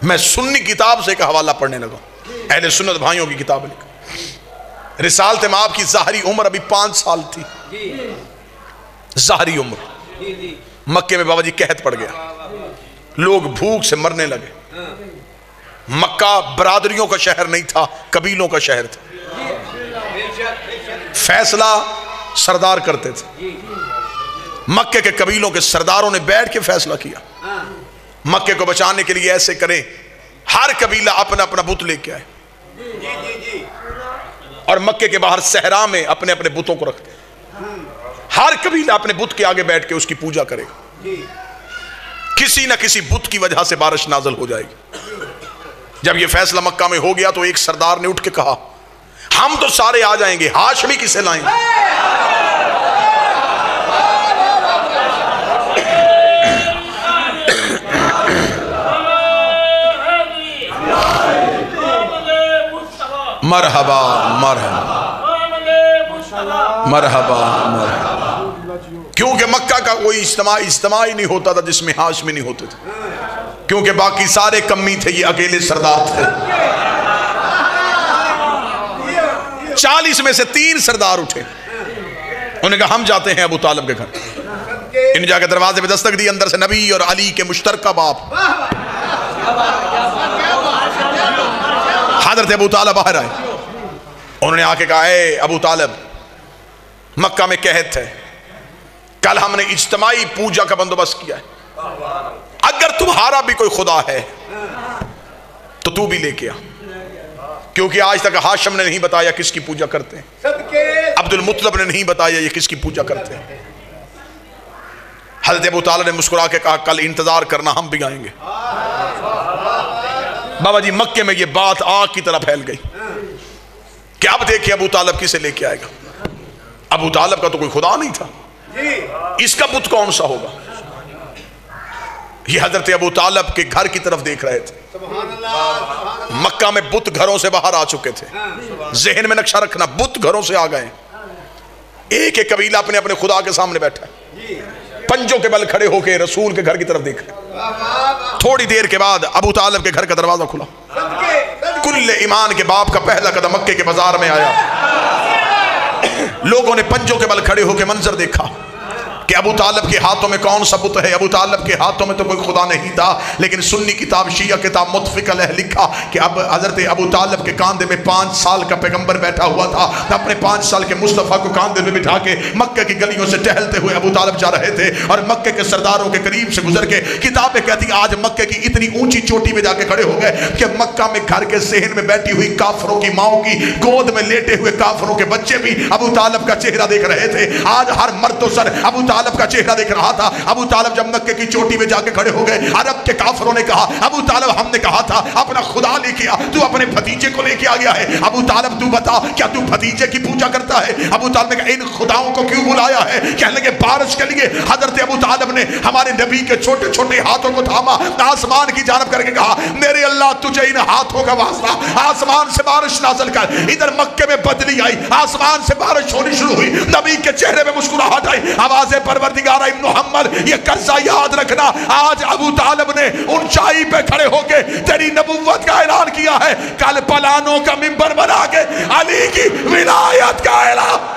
میں سنی کتاب سے ایک حوالہ پڑھنے لگا، اہل سنت بھائیوں کی کتاب لکھا، رسالت مآب کی ظاہری عمر ابھی 5 سال تھی، ظاہری عمر۔ مکے میں بابا جی قحط پڑ گیا، لوگ بھوک سے مرنے لگے۔ مکہ برادریوں کا شہر نہیں تھا، قبیلوں کا شہر تھا۔ فیصلہ سردار کرتے تھے، مکے کے قبیلوں کے سرداروں نے بیٹھ کے فیصلہ کیا مکے کو بچانے کے لیے ایسے کریں، ہر قبیلہ اپنا اپنا بت لے کے آئے اور مکے کے باہر صحرا میں اپنے اپنے بتوں کو رکھتے، ہر قبیلہ اپنے بت کے آگے بیٹھ کے اس کی پوجا کرے گا، کسی نہ کسی بت کی وجہ سے بارش نازل ہو جائے گی۔ جب یہ فیصلہ مکہ میں ہو گیا تو ایک سردار نے اٹھ کے کہا ہم تو سارے آ جائیں گے، ہاشمی کسے لائیں گے؟ مرحبا مرحبا مرحبا مرحبا، کیونکہ مکہ کا کوئی اجتماع ہی نہیں ہوتا تھا جس میں ہاشمی نہیں ہوتے تھے، کیونکہ باقی سارے کمی تھے، یہ اکیلے سردار تھے۔ 40 میں سے 3 سردار اٹھے، انہوں نے کہا ہم جاتے ہیں ابو طالب کے گھر۔ انہوں نے جا کے دروازے پہ دستک دی، اندر سے نبی اور علی کے مشترکہ باپ حضرت ابو طالب باہر آئے۔ انہوں نے آ کے کہا اے ابو طالب، مکہ میں قحط ہے، کل ہم نے اجتماعی پوجا کا بندوبست کیا ہے، اگر تمہارا بھی کوئی خدا ہے تو تو بھی لے کے آ، کیونکہ آج تک ہاشم نے نہیں بتایا کس کی پوجا کرتے ہیں، عبد المطلب نے نہیں بتایا یہ کس کی پوجا کرتے ہیں۔ حضرت ابو طالب نے مسکرا کے کہا کل انتظار کرنا، ہم بھی آئیں گے۔ بابا جی مکے میں یہ بات آگ کی طرح پھیل گئی کہ اب دیکھیں ابو طالب کسے لے کے آئے گا۔ ابو طالب کا تو کوئی خدا نہیں تھا، اس کا بت کون سا ہوگا؟ یہ حضرت ابو طالب کے گھر کی طرف دیکھ رہے تھے، مکہ میں بت گھروں سے باہر آ چکے تھے، ذہن میں نقشہ رکھنا، بت گھروں سے آ گئے، ایک ایک قبیلہ اپنے اپنے خدا کے سامنے بیٹھا ہے، پنجوں کے بل کھڑے ہو کے رسول کے گھر کی طرف دیکھ رہے۔ تھوڑی دیر کے بعد ابو طالب کے گھر کا دروازہ کھلا، کل ایمان کے باپ کا پہلا قدم مکے کے بازار میں آیا، لوگوں نے پنجوں کے بل کھڑے ہو کے منظر دیکھا کہ ابو طالب کے ہاتھوں میں کون سا بت ہے۔ ابو طالب کے ہاتھوں میں تو کوئی خدا نہیں تھا، لیکن سنی کتاب شیعہ کتاب متفق علیہ لکھا کہ اب حضرت ابو طالب کے کاندھے میں 5 سال کا پیغمبر بیٹھا ہوا تھا، اپنے 5 سال کے مصطفیٰ کو کاندھے میں بٹھا کے مکہ کی گلیوں سے ٹہلتے ہوئے ابو طالب جا رہے تھے اور مکے کے سرداروں کے قریب سے گزر کے کتابیں کہتی آج مکے کی اتنی اونچی چوٹی میں جا کے کھڑے ہو گئے کہ مکہ میں گھر کے صحن میں بیٹھی ہوئی کافروں کی ماؤں کی گود میں لیٹے ہوئے کافروں کے بچے بھی ابو طالب کا چہرہ دیکھ رہے تھے۔ آج ہر مرد و سر ابو طالب کا چہرہ دیکھ رہا تھا۔ ابو طالب جب مکے کی چوٹی میں جا کے کھڑے ہو گئے، عرب کے کافروں نے کہا ابو طالب ہم نے کہا تھا اپنا خدا لے کے آ، تو اپنے بھتیجے کو لے کے آ گیا ہے، ابو طالب تو بتا کیا تو بھتیجے کی پوجا کرتا ہے؟ ابو طالب نے کہا ان خداؤں کو کیوں بلایا ہے؟ کہنے لگے بارش کے لیے۔ حضرت ابو طالب نے ہمارے نبی کے چھوٹے چھوٹے ہاتھوں کو تھاما، آسمان کی جانب کر کے کہا میرے اللہ تجھے ان ہاتھوں کا واسطہ، آسمان سے بارش نازل کر۔ ادھر مکے میں بدلی آئی، آسمان سے بارش ہونی شروع ہوئی، نبی کے چہرے میں مسکراہٹ آئی، آواز پروردگار محمد یہ قصہ یاد رکھنا، آج ابو طالب نے اونچائی پہ کھڑے ہو کے تیری نبوت کا اعلان کیا ہے، کل پلانوں کا منبر بنا کے علی کی ولایت کا اعلان